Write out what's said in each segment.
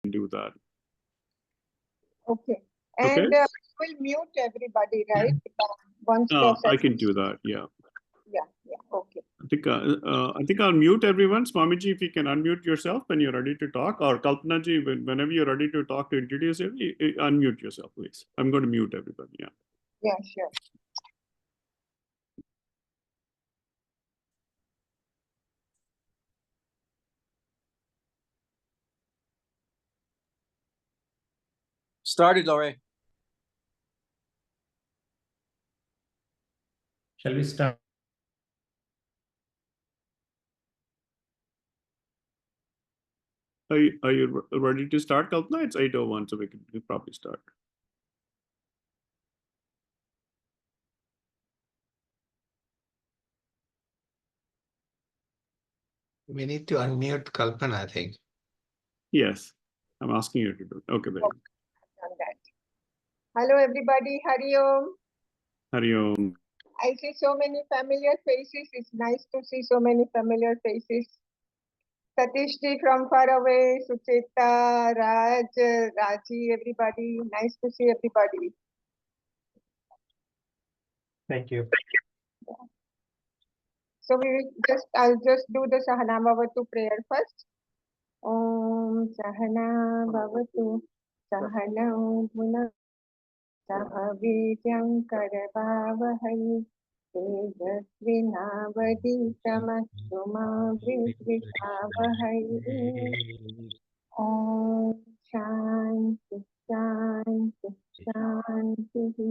do that. Okay. Okay. And we'll mute everybody, right? Once I can do that. Yeah. Yeah. Okay. I think I'll mute everyone. Swamiji, if you can unmute yourself when you're ready to talk, or Kalpanaji, whenever you're ready to talk to introduce yourself, unmute yourself, please. I'm going to mute everybody. Yeah. Yeah, sure. Started, Lori. Shall we start? Are you ready to start, Kalpana? It's 8:01, so we can probably start. We need to unmute Kalpana, I think. Yes, I'm asking you to do it. Okay, baby. Done that. Hello, everybody. Hari Om. Hari Om. I see so many familiar faces. It's nice to see so many familiar faces. Satishji from far away, Sucheta, Raj, Raji, everybody. Nice to see everybody. Thank you. So I'll just do the Sahana Bhavatu prayer first. Om Sahana Bhavatu Sahana Bhuna Sahavidyam Karavavahai Tejasvinavaditamassuma Vidvishavahai. Om Shanti Shanti Shanti.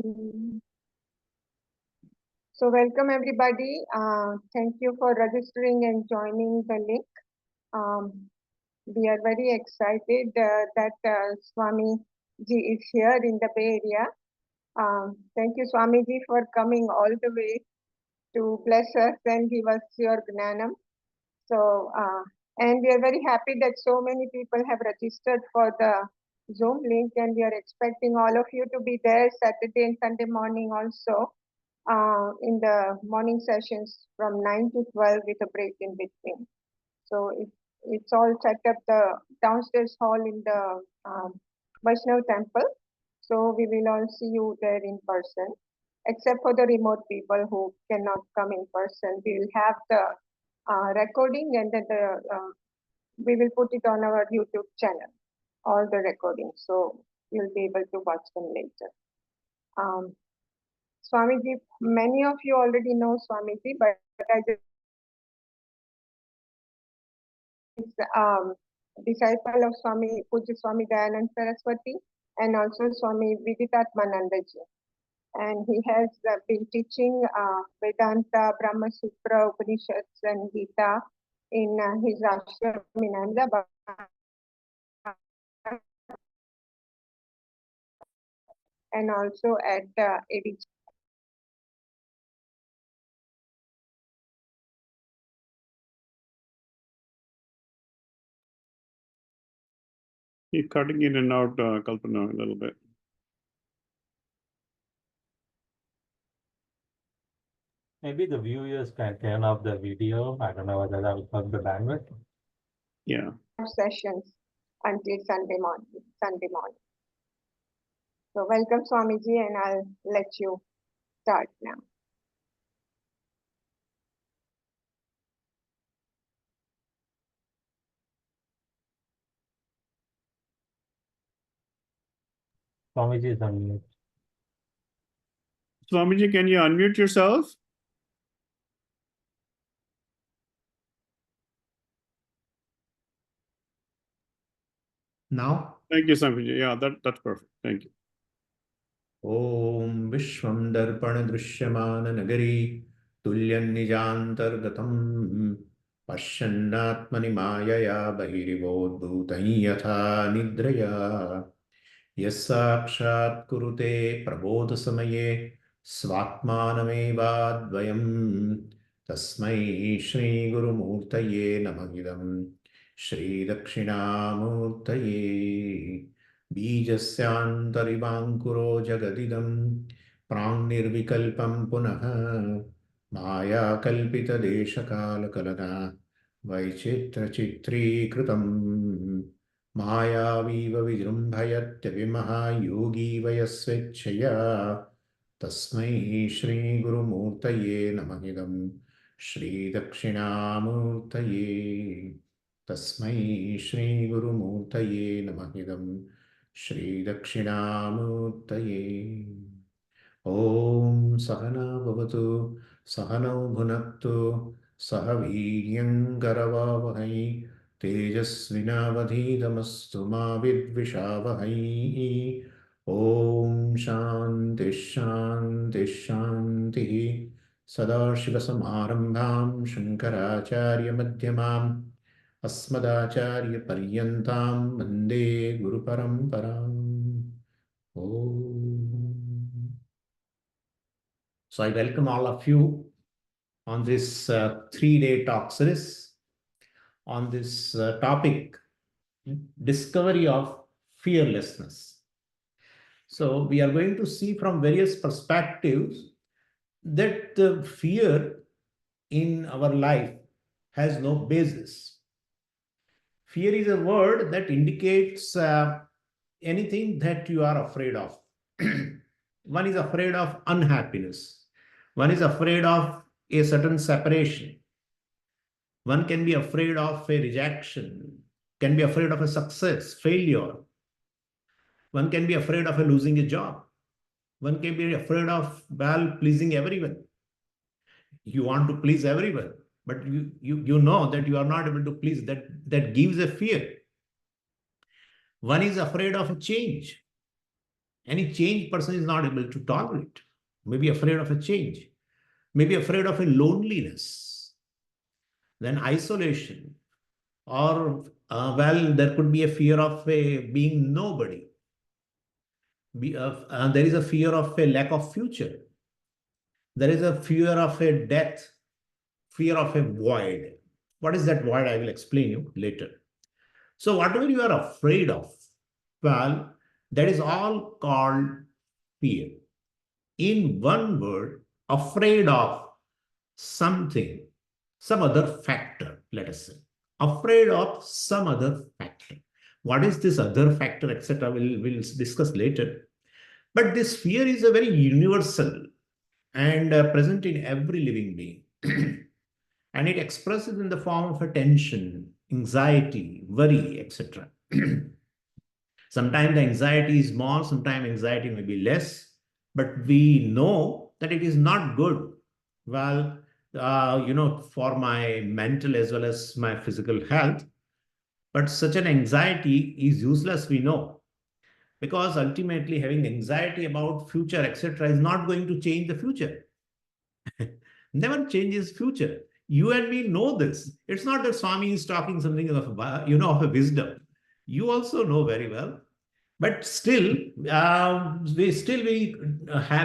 So welcome everybody. Thank you for registering and joining the link. We are very excited that Swami Ji is here in the Bay Area. Thank you, Swami Ji, for coming all the way to bless us and give us your Gnanam. So, and we are very happy that so many people have registered for the Zoom link, and we are expecting all of you to be there Saturday and Sunday morning also in the morning sessions from 9 to 12 with a break in between. So it's all set up the downstairs hall in the Vaishnav temple. So we will all see you there in person, except for the remote people who cannot come in person. We will have the recording, and then we will put it on our YouTube channel, all the recordings. So you'll be able to watch them later. Swamiji, many of you already know Swamiji, but I just disciple of Swami Puja Swami Dayanand Saraswati and also Swami Viditatmanandaji. And he has been teaching Vedanta, Brahma Sutra, Upanishads and Gita in his ashram in Ahmedabad. And also at ADG. You're cutting in and out, Kalpana, a little bit. Maybe the viewers can turn off the video. I don't know whether that will help the bandwidth. Yeah. Sessions until Sunday morning. So welcome Swamiji, and I'll let you start now. Swamiji is on mute. Swamiji, can you unmute yourself? Now? Thank you, Swamiji. Yeah, that's perfect. Thank you. Om Vishwam Darpana Drishyamana Nagari Tulyan Nijantargatam Pashyannatmani Mayaya Bahirivod Yatha Nidraya Yasakshat Kurute Prabodha Samaye Svatmanamevadvayam Tasmai Shri Guru Murtaye Namagidam Shri Dakshinamurtaye बीजस्यान्तरिवाङ्कुरो जगदिदं प्राङ्निर्विकल्पं पुनः मायाकल्पितदेशकालकलना वैचित्रचित्रीकृतं मायावीव विजृम्भयत्यविमः योगी वयस्वेच्छया तस्मै श्रीगुरुमूर्तये नमः इदं श्रीदक्षिणामूर्तये तस्मै श्रीगुरुमूर्तये नमः इदं श्रीदक्षिणामूर्तये ॐ सहना भवतु सहनौ भुनक्तु सह वीर्यङ्करवावहै तेजस्विनावधीतमस्तु मा विद्विषावहै ॐ शान्तिः शान्तिः शान्तिः सदाशिवसमारम्भां शङ्कराचार्यमध्यमाम् अस्मदाचार्यपर्यन्तां वन्दे गुरुपरम्पराम् So I welcome all of you on this 3-day talk series on this topic, discovery of fearlessness. So we are going to see from various perspectives that the fear in our life has no basis. Fear is a word that indicates anything that you are afraid of. One is afraid of unhappiness. One is afraid of a certain separation. One can be afraid of a rejection, can be afraid of a success, failure. One can be afraid of losing a job. One can be afraid of, well, pleasing everyone. You want to please everyone, but you know that you are not able to please. That gives a fear. One is afraid of a change. Any change person is not able to tolerate. Maybe afraid of a change. Maybe afraid of a loneliness. Then isolation. Or, well, there could be a fear of being nobody. There is a fear of a lack of future. There is a fear of a death, fear of a void. What is that void? I will explain you later. So whatever you are afraid of, well, that is all called fear. In one word, afraid of something, some other factor, let us say. Afraid of some other factor. What is this other factor, etc. We'll discuss later. But this fear is a very universal and present in every living being. And it expresses in the form of a tension, anxiety, worry, etc. Sometimes the anxiety is more, sometimes anxiety may be less, but we know that it is not good. Well, for my mental as well as my physical health. But such an anxiety is useless, we know, because ultimately having anxiety about future, etc., is not going to change the future. Never changes future. You and me know this. It's not that Swami is talking something of, of a wisdom. You also know very well. But still, we have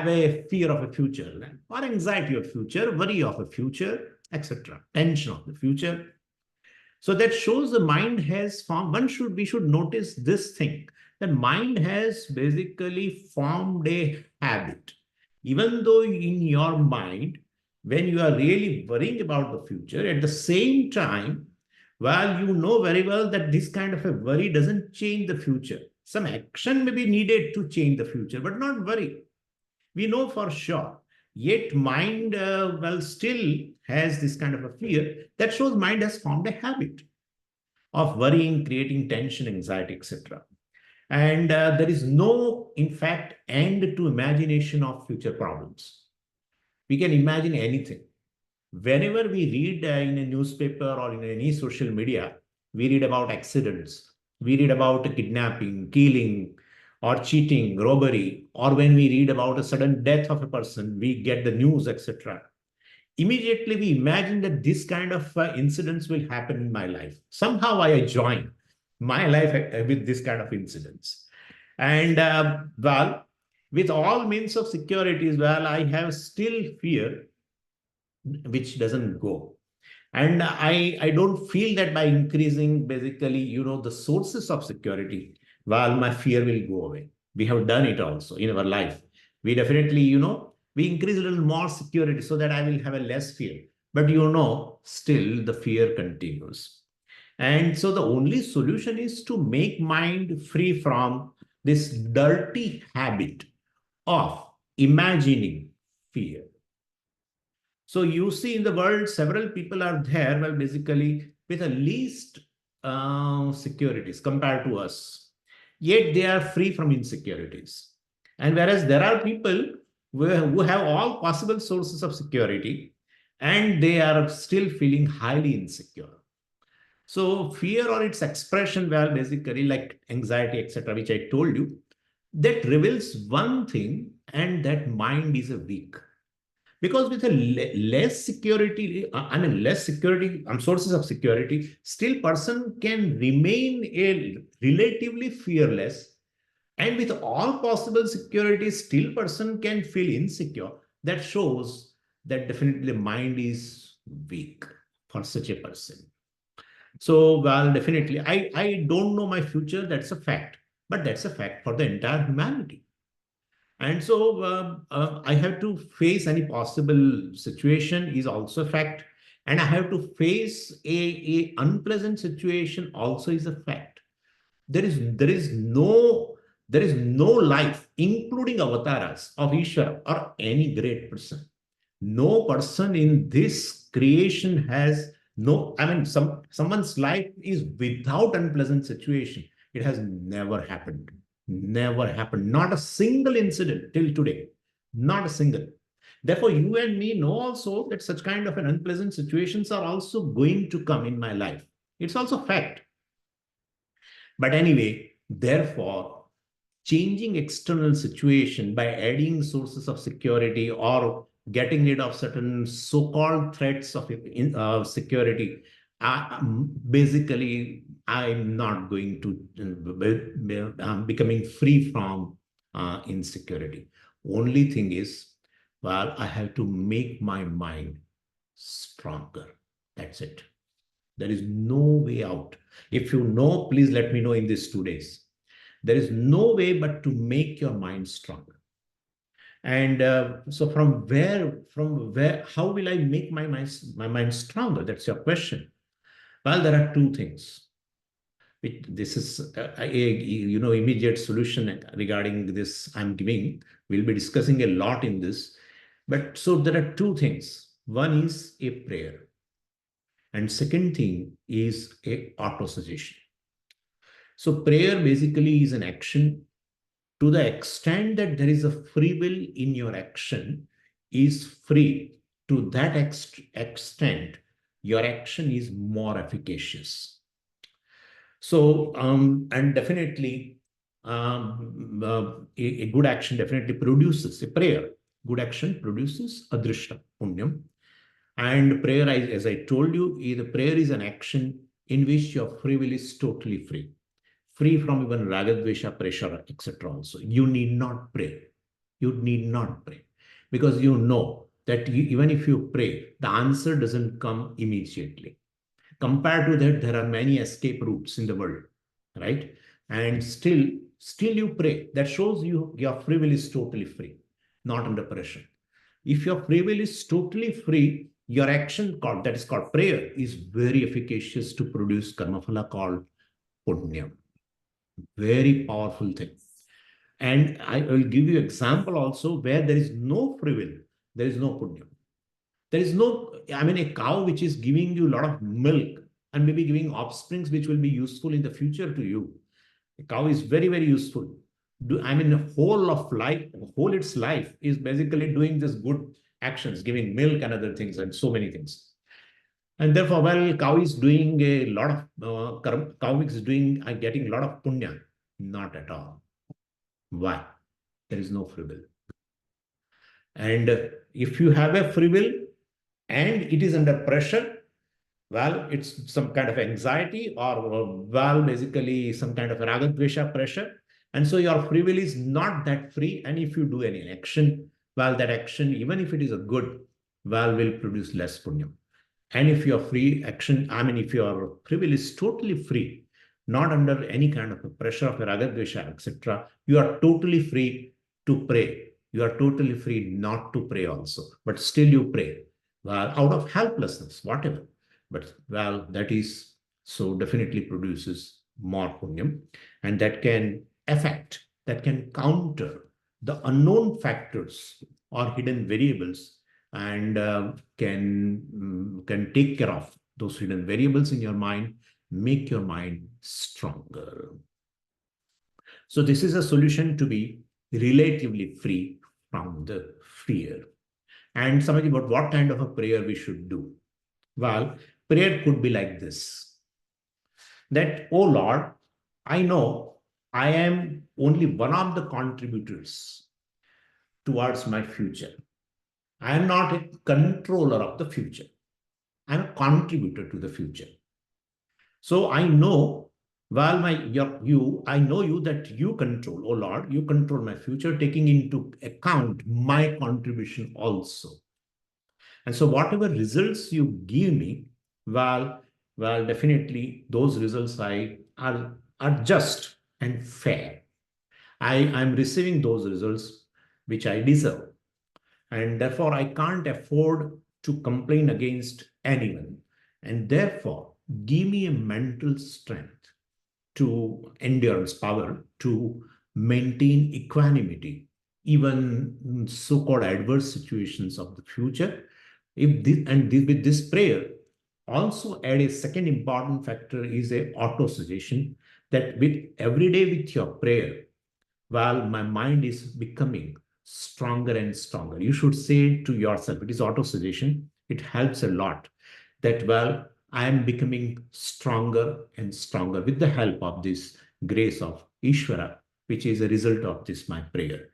a fear of a future, or anxiety of future, worry of a future, etc. Tension of the future. So that shows the mind has formed. We should notice this thing. The mind has basically formed a habit. Even though in your mind, when you are really worrying about the future, at the same time, well, you know very well that this kind of a worry doesn't change the future. Some action may be needed to change the future, but not worry. We know for sure. Yet mind, still has this kind of a fear. That shows mind has formed a habit of worrying, creating tension, anxiety, etc. And there is no, in fact, end to imagination of future problems. We can imagine anything. Whenever we read in a newspaper or in any social media, we read about accidents, we read about kidnapping, killing, or cheating, robbery, or when we read about a sudden death of a person, we get the news, etc. Immediately we imagine that this kind of incidents will happen in my life. Somehow I join my life with this kind of incidents. And with all means of securities, I have still fear which doesn't go. And I don't feel that by increasing basically, the sources of security, my fear will go away. We have done it also in our life. We definitely, we increase a little more security so that I will have a less fear. But still the fear continues. And so the only solution is to make mind free from this dirty habit of imagining fear. So you see in the world, several people are there, well, basically with the least securities compared to us. Yet they are free from insecurities. And whereas there are people who have all possible sources of security and they are still feeling highly insecure. So fear or its expression, well, basically like anxiety, etc., which I told you, that reveals one thing, and that mind is a weak. Because with a less security, less security, sources of security, still person can remain a relatively fearless, and with all possible security, still person can feel insecure. That shows that definitely the mind is weak for such a person. So, well, definitely, I don't know my future. That's a fact, but that's a fact for the entire humanity. And so I have to face any possible situation is also a fact. And I have to face a unpleasant situation also is a fact. There is no life, including avatars of Ishvara or any great person. No person in this creation has no, someone's life is without unpleasant situation. It has never happened. Never happened. Not a single incident till today. Not a single. Therefore, you and me know also that such kind of an unpleasant situations are also going to come in my life. It's also fact. But anyway, therefore, changing external situation by adding sources of security or getting rid of certain so-called threats of security, basically, I'm not going to becoming free from insecurity. Only thing is, well, I have to make my mind stronger. That's it. There is no way out. If you know, please let me know in these 2 days. There is no way but to make your mind stronger. And so from where, how will I make my mind stronger? That's your question. Well, there are two things. This is immediate solution regarding this I'm giving. We'll be discussing a lot in this. But so there are two things. One is a prayer. And second thing is a auto-suggestion. So prayer basically is an action. To the extent that there is a free will in your action is free, to that extent, your action is more efficacious. So, and definitely, a good action definitely produces a prayer. Good action produces adrishta, punyam. And prayer, as I told you, the prayer is an action in which your free will is totally free. Free from even ragadvesha, pressure, etc. Also, you need not pray. You need not pray because you know that even if you pray, the answer doesn't come immediately. Compared to that, there are many escape routes in the world, right? And still you pray. That shows your free will is totally free, not under pressure. If your free will is totally free, your action that is called prayer is very efficacious to produce karmaphala called punya. Very powerful thing. And I will give you example also where there is no free will, there is no punya. There is no, a cow which is giving you a lot of milk and maybe giving offsprings which will be useful in the future to you. A cow is very, very useful. The whole of life, whole its life is basically doing this good actions, giving milk and other things and so many things. And therefore, well, cow is doing a lot of, cow is doing, getting a lot of punya. Not at all. Why? There is no free will. And if you have a free will and it is under pressure, well, it's some kind of anxiety or, well, basically some kind of ragadvesha pressure. And so your free will is not that free. And if you do any action, well, that action, even if it is a good, well, will produce less punya. And if your free action, if your free will is totally free, not under any kind of a pressure of ragadvesha, etc., you are totally free to pray. You are totally free not to pray also, but still you pray. Well, out of helplessness, whatever. But, well, that is So definitely produces more punyam, and that can affect, that can counter the unknown factors or hidden variables, and can take care of those hidden variables in your mind, make your mind stronger. So this is a solution to be relatively free from the fear. And somebody about what kind of a prayer we should do. Well, prayer could be like this: that, oh Lord, I know I am only one of the contributors towards my future. I am not a controller of the future. I'm a contributor to the future. So I know, while I know you that you control, oh Lord, you control my future, taking into account my contribution also. And so whatever results you give me, well, definitely those results are just and fair. I'm receiving those results which I deserve. And therefore, I can't afford to complain against anyone. And therefore, give me a mental strength, to endurance power, to maintain equanimity, even in so-called adverse situations of the future. If this, and this, with this prayer, also add a second important factor is a auto suggestion, that with every day with your prayer, well, my mind is becoming stronger and stronger. You should say to yourself, it is auto suggestion. It helps a lot, that, well, I am becoming stronger and stronger with the help of this grace of Ishvara, which is a result of this, my prayer.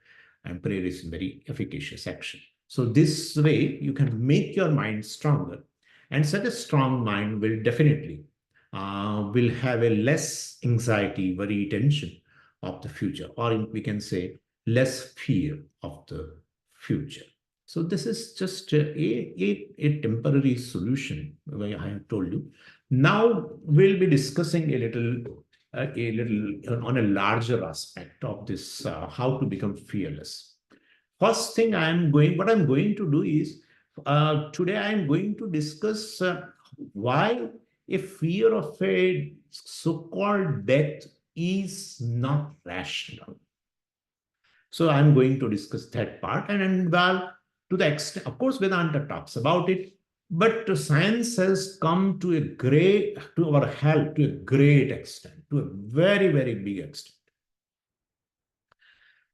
And prayer is a very efficacious action. So this way you can make your mind stronger. And such a strong mind will definitely will have a less anxiety, worry, tension of the future, or we can say less fear of the future. So this is just a temporary solution, I have told you. Now we'll be discussing a little on a larger aspect of this, how to become fearless. First thing what I'm going to do is, today I'm going to discuss why a fear of a so-called death is not rational. So I'm going to discuss that part, and well, to the extent, of course, Vedanta talks about it, but science has come to our help to a great extent, to a very, very big extent.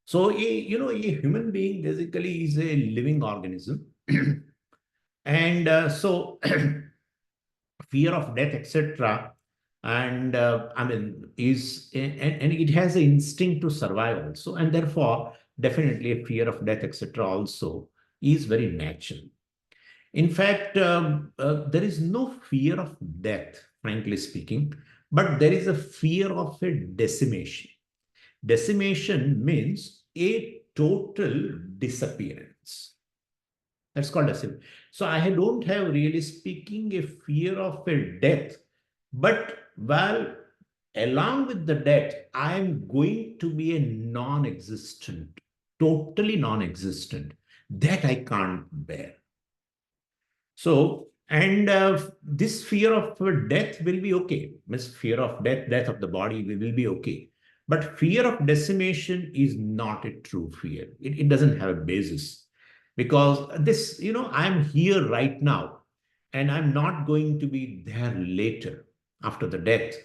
So, a human being basically is a living organism. And so fear of death, etc. And and it has an instinct to survive also. And therefore, definitely a fear of death, etc. also is very natural. In fact, there is no fear of death, frankly speaking, but there is a fear of a decimation. Decimation means a total disappearance. That's called decimation. So I don't have, really speaking, a fear of a death, but well, along with the death, I am going to be a non-existent, totally non-existent. That I can't bear. So, and this fear of death will be okay. Means fear of death of the body will be okay. But fear of decimation is not a true fear. It doesn't have a basis, because this, I'm here right now, and I'm not going to be there later after the death.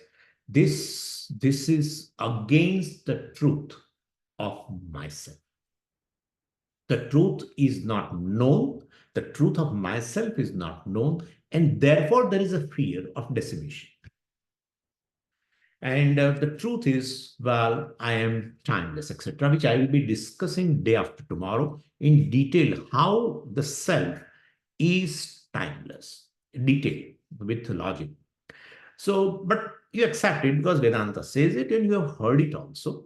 This is against the truth of myself. The truth is not known. The truth of myself is not known. And therefore, there is a fear of decimation. And the truth is, well, I am timeless, etc., which I will be discussing day after tomorrow in detail, how the self is timeless, detail with logic. So, but you accept it because Vedanta says it and you have heard it also.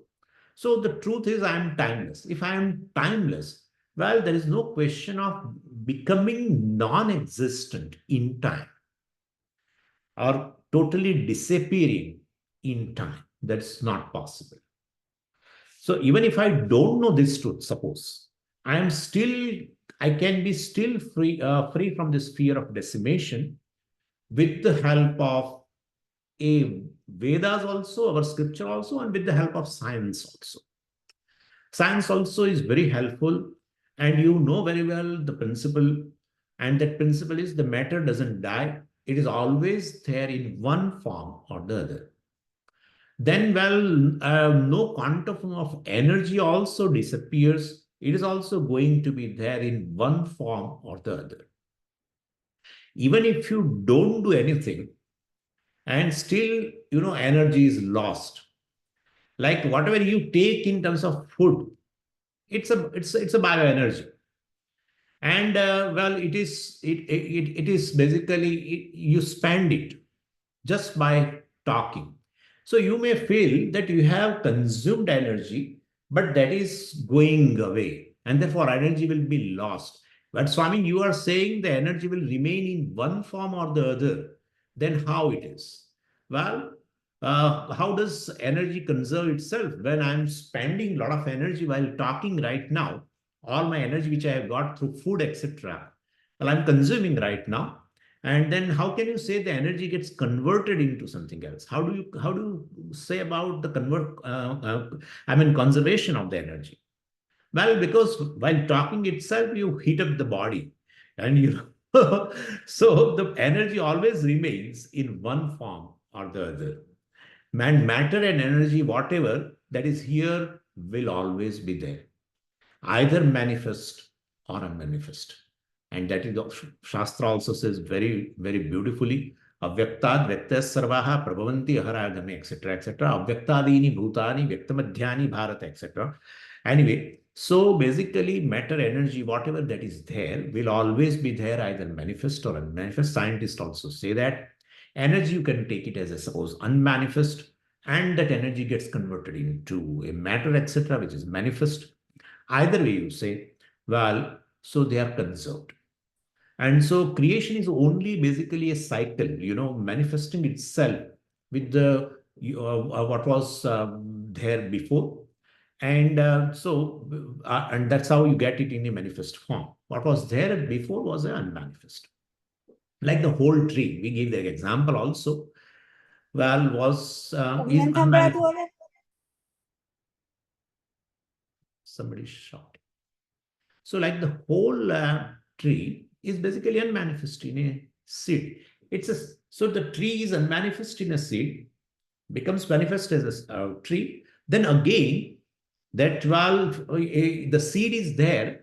So the truth is, I am timeless. If I am timeless, well, there is no question of becoming non-existent in time or totally disappearing in time. That's not possible. So even if I don't know this truth, suppose I can be still free from this fear of decimation with the help of Vedas also, our scripture also, and with the help of science also. Science also is very helpful, and you know very well the principle, and that principle is the matter doesn't die. It is always there in one form or the other. Then, well, no quantum of energy also disappears. It is also going to be there in one form or the other. Even if you don't do anything, and still, energy is lost. Like whatever you take in terms of food, it's a bioenergy. And well, it is basically you spend it just by talking. So you may feel that you have consumed energy, but that is going away, and therefore energy will be lost. But Swami, you are saying the energy will remain in one form or the other. Then how it is? Well, how does energy conserve itself? When I'm spending a lot of energy while talking right now, all my energy which I have got through food, etc., well, I'm consuming right now. And then how can you say the energy gets converted into something else? How do you say about the conservation of the energy? Well, because while talking itself, you heat up the body, and so the energy always remains in one form or the other. Matter and energy, whatever that is here, will always be there, either manifest or unmanifest. And that is what Shastra also says very, very beautifully. Avyaktad vyaktas sarvaha prabhavanti aharagame, etc., etc. Avyaktadini bhutani vyaktamadhyani bharata, etc. Anyway, so basically, matter, energy, whatever that is there, will always be there, either manifest or unmanifest. Scientists also say that energy, you can take it as, I suppose, unmanifest, and that energy gets converted into a matter, etc., which is manifest. Either way, you say, well, so they are conserved. And so creation is only basically a cycle, manifesting itself with the what was there before. And and that's how you get it in a manifest form. What was there before was an unmanifest. Like the whole tree, we gave the example also. Well, is unmanifest. Somebody shot. So like the whole tree is basically unmanifest in a seed. So the tree is unmanifest in a seed, becomes manifest as a tree. Then again, the seed is there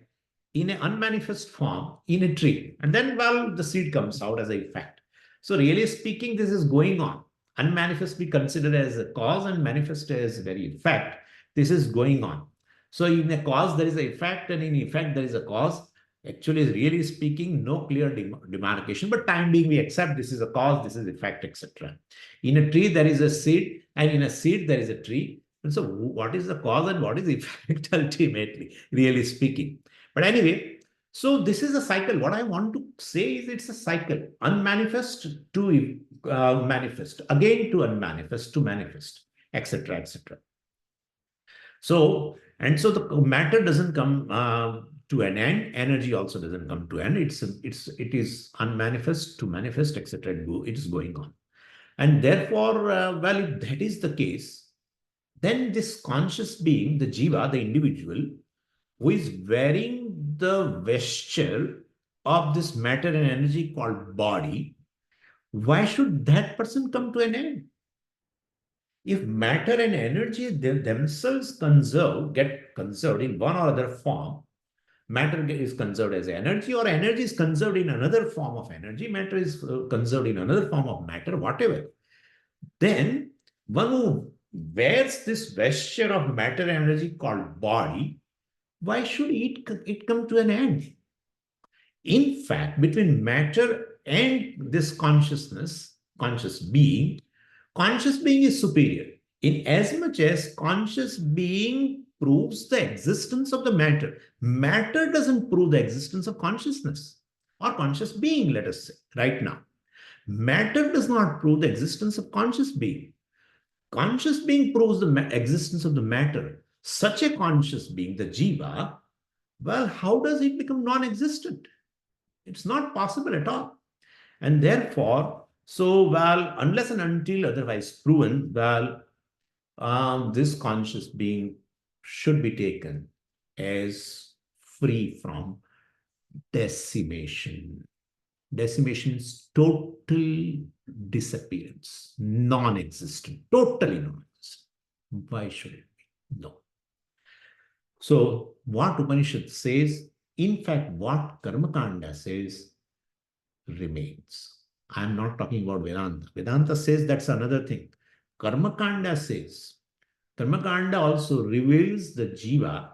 in an unmanifest form in a tree. And then, the seed comes out as a fact. So really speaking, this is going on. Unmanifest we consider as a cause, and manifest as very fact. This is going on. So in a cause, there is a effect, and in effect, there is a cause. Actually, really speaking, no clear demarcation, but time being, we accept this is a cause, this is effect, etc. In a tree, there is a seed, and in a seed, there is a tree. And so what is the cause and what is the effect ultimately, really speaking? But anyway, so this is a cycle. What I want to say is it's a cycle. Unmanifest to manifest, again to unmanifest to manifest, etc., etc. So, and so the matter doesn't come to an end. Energy also doesn't come to an end. It is unmanifest to manifest, etc. It is going on, and therefore, well, if that is the case, then this conscious being, the jiva, the individual, who is wearing the vesture of this matter and energy called body, why should that person come to an end? If matter and energy themselves get conserved in one or other form, matter is conserved as energy, or energy is conserved in another form of energy, matter is conserved in another form of matter, whatever, then one who wears this vesture of matter and energy called body, why should it come to an end? In fact, between matter and this conscious being is superior, in as much as conscious being proves the existence of the matter. Matter doesn't prove the existence of consciousness or conscious being, let us say, right now. Matter does not prove the existence of conscious being. Conscious being proves the existence of the matter. Such a conscious being, the jiva, well, how does it become non-existent? It's not possible at all. And therefore, So, well, unless and until otherwise proven, well, this conscious being should be taken as free from decimation. Decimation is total disappearance, non-existent, totally non-existent. Why should it be? No. So what Upanishad says, in fact, what Karmakanda says remains. I'm not talking about Vedanta. Vedanta says that's another thing. Karmakanda says, Karmakanda also reveals the jiva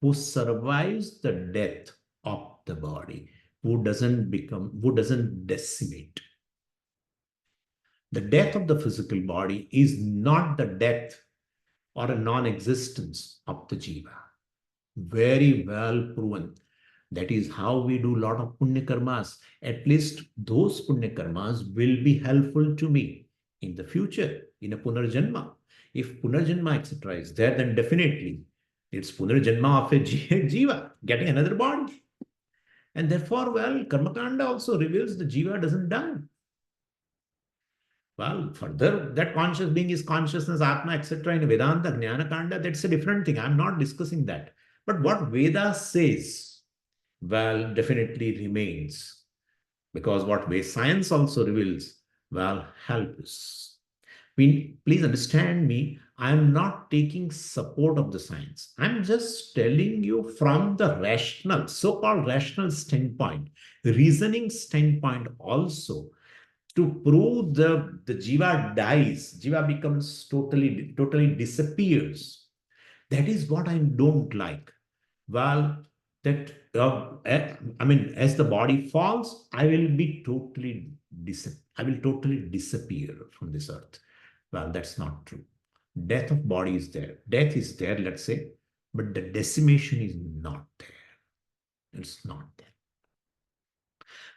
who survives the death of the body, who doesn't decimate. The death of the physical body is not the death or a non-existence of the jiva. Very well proven. That is how we do a lot of punya karmas. At least those punya karmas will be helpful to me in the future, in a punarjanma. If punarjanma, etc. is there, then definitely it's punarjanma of a jiva, getting another body. And therefore, well, Karmakanda also reveals the jiva doesn't die. Well, further, that conscious being is consciousness, Atma, etc. in Vedanta, Jnana Kanda, that's a different thing. I'm not discussing that. But what Veda says, well, definitely remains. Because what science also reveals, well, helps. Please understand me, I'm not taking support of the science. I'm just telling you from the rational, so-called rational standpoint, reasoning standpoint also, to prove the jiva dies, jiva becomes totally disappears. That is what I don't like. Well, that as the body falls, I will totally disappear from this earth. Well, that's not true. Death of body is there. Death is there, let's say, but the decimation is not there. It's not there.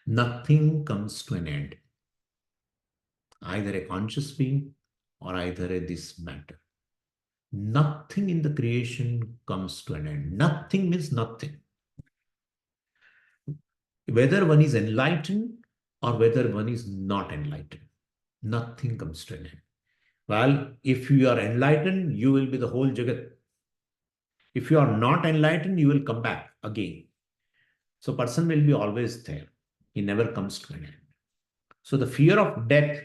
Nothing comes to an end. Either a conscious being or either this matter. Nothing in the creation comes to an end. Nothing means nothing. Whether one is enlightened or whether one is not enlightened, nothing comes to an end. Well, if you are enlightened, you will be the whole Jagat. If you are not enlightened, you will come back again. So person will be always there. He never comes to an end. So the fear of death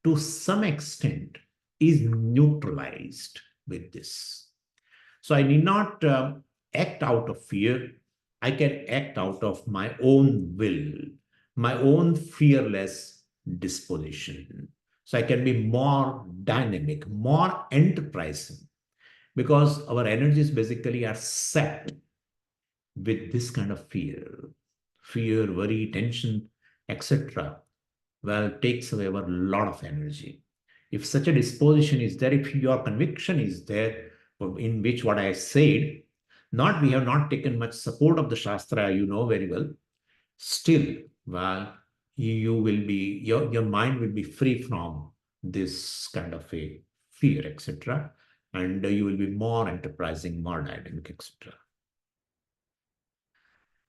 to some extent is neutralized with this. So I need not act out of fear. I can act out of my own will, my own fearless disposition. So I can be more dynamic, more enterprising, because our energies basically are set with this kind of fear, worry, tension, etc. Well, takes away our lot of energy. If such a disposition is there, if your conviction is there, in which what I said, we have not taken much support of the Shastra, you know very well, still, well, you will be, your mind will be free from this kind of a fear, etc. And you will be more enterprising, more dynamic, etc.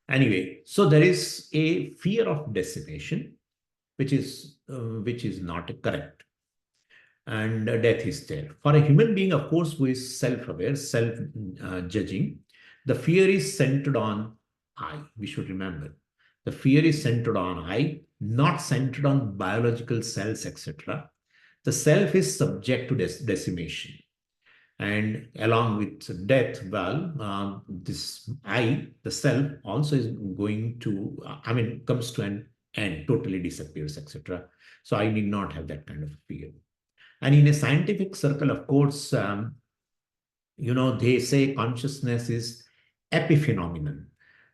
Anyway, so there is a fear of decimation, which is not correct. And death is there. For a human being, of course, who is self-aware, self-judging, the fear is centered on I. We should remember. The fear is centered on I, not centered on biological cells, etc. The self is subject to decimation. And along with death, well, this I, the self, also is going to, comes to an end, totally disappears, etc. So I need not have that kind of fear. And in a scientific circle, of course, they say consciousness is epiphenomenon.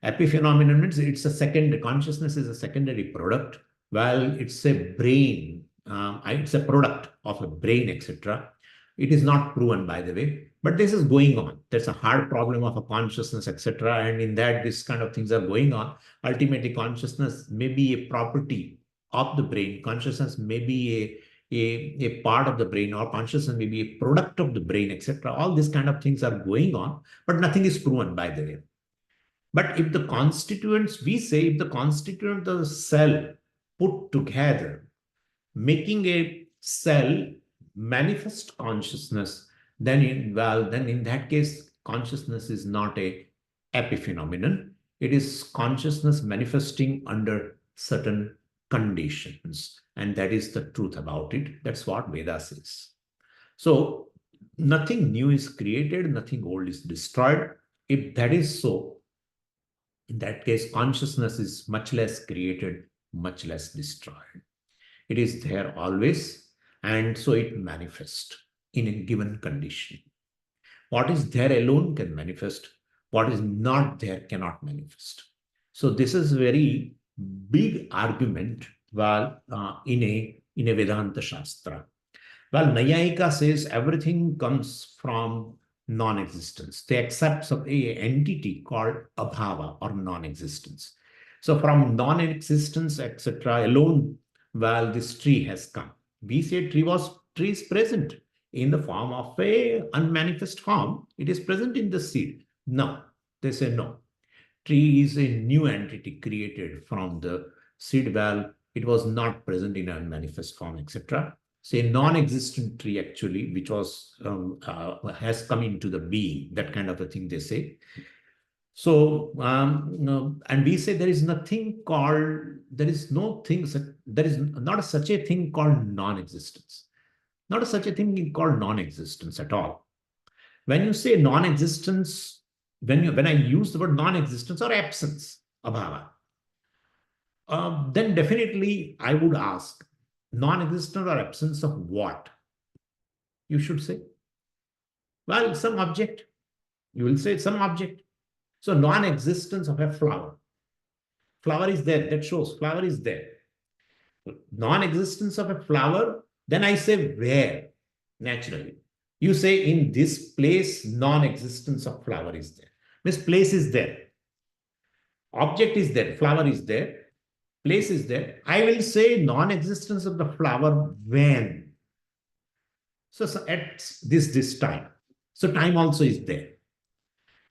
Epiphenomenon means consciousness is a secondary product, while it's a brain, it's a product of a brain, etc. It is not proven, by the way, but this is going on. There's a hard problem of a consciousness, etc. And in that, this kind of things are going on. Ultimately, consciousness may be a property of the brain. Consciousness may be a part of the brain, or consciousness may be a product of the brain, etc. All these kind of things are going on, but nothing is proven, by the way. But if the constituents, we say, if the constituent of the cell put together, making a cell manifest consciousness, then in that case, consciousness is not a epiphenomenon. It is consciousness manifesting under certain conditions. And that is the truth about it. That's what Veda says. So nothing new is created, nothing old is destroyed. If that is so, in that case, consciousness is much less created, much less destroyed. It is there always, and so it manifests in a given condition. What is there alone can manifest. What is not there cannot manifest. So this is very big argument in a Vedanta Shastra. Well, Nayayika says everything comes from non-existence. They accept some entity called abhava or non-existence. So from non-existence, etc., alone, well, this tree has come. We say tree is present in the form of a unmanifest form. It is present in the seed. No, they say no. Tree is a new entity created from the seed. Well, it was not present in unmanifest form, etc. Say non-existent tree actually, which was has come into the being, that kind of a thing they say. So, and we say there is nothing called, there is no thing, there is not such a thing called non-existence. Not such a thing called non-existence at all. When you say non-existence, when I use the word non-existence or absence, abhava, then definitely I would ask, non-existence or absence of what? You should say, well, some object. You will say some object. So non-existence of a flower. Flower is there, that shows flower is there. Non-existence of a flower, then I say where? Naturally. You say in this place, non-existence of flower is there. Means place is there. Object is there, flower is there, place is there. I will say non-existence of the flower when? So at this time. So time also is there.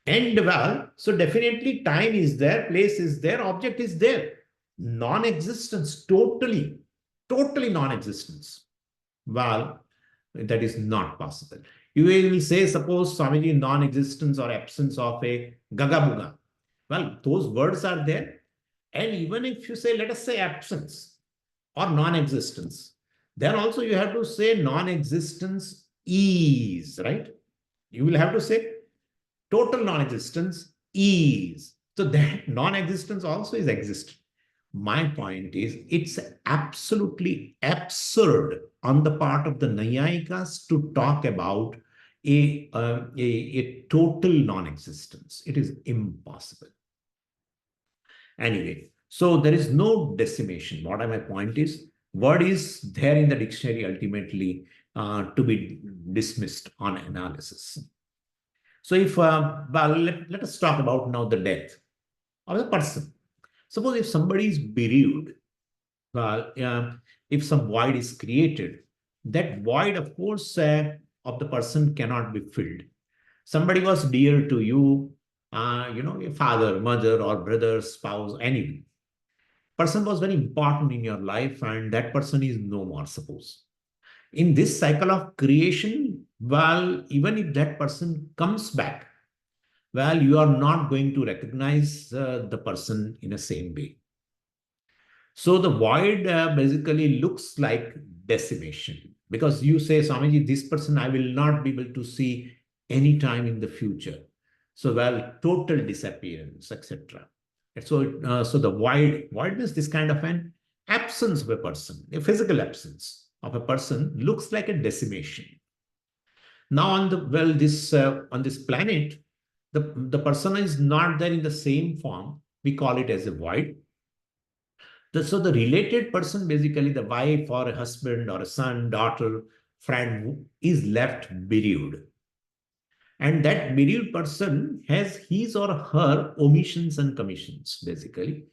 And well, so definitely time is there, place is there, object is there. Non-existence, totally non-existence. Well, that is not possible. You will say, suppose Swamiji, non-existence or absence of a gagabuga. Well, those words are there. And even if you say, let us say absence or non-existence, then also you have to say non-existence is, right? You will have to say total non-existence is. So that non-existence also is existent. My point is, it's absolutely absurd on the part of the Nayayikas to talk about a total non-existence. It is impossible. Anyway, so there is no decimation. What my point is, word is there in the dictionary ultimately to be dismissed on analysis. So if, well, let us talk about now the death of the person. Suppose if somebody is bereaved, well, if some void is created, that void, of course, of the person cannot be filled. Somebody was dear to you, your father, mother, or brother, spouse, anyone. Person was very important in your life, and that person is no more, suppose. In this cycle of creation, well, even if that person comes back, well, you are not going to recognize the person in the same way. So the void basically looks like decimation, because you say, Swamiji, this person I will not be able to see any time in the future. So, well, total disappearance, etc. So, so the voidness, this kind of an absence of a person, a physical absence of a person, looks like a decimation. Now, on this planet, the person is not there in the same form. We call it as a void. So the related person, basically the wife or a husband or a son, daughter, friend, is left bereaved. And that bereaved person has his or her omissions and commissions, basically.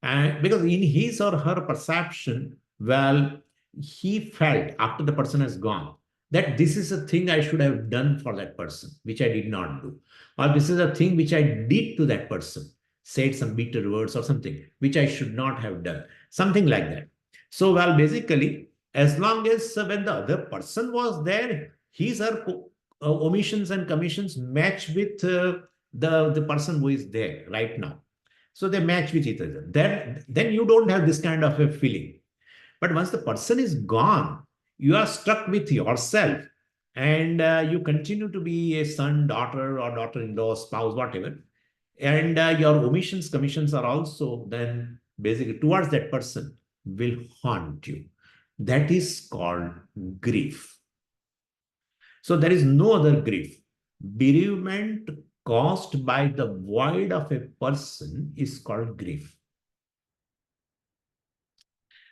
And because in his or her perception, well, he felt after the person has gone that this is a thing I should have done for that person, which I did not do. Or this is a thing which I did to that person, said some bitter words or something, which I should not have done. Something like that. So, well, basically, as long as when the other person was there, his or omissions and commissions match with the person who is there right now. So they match with each other. Then you don't have this kind of a feeling. But once the person is gone, you are stuck with yourself, and you continue to be a son, daughter, or daughter-in-law, spouse, whatever. And your omissions, commissions are also then basically towards that person will haunt you. That is called grief. So there is no other grief. Bereavement caused by the void of a person is called grief.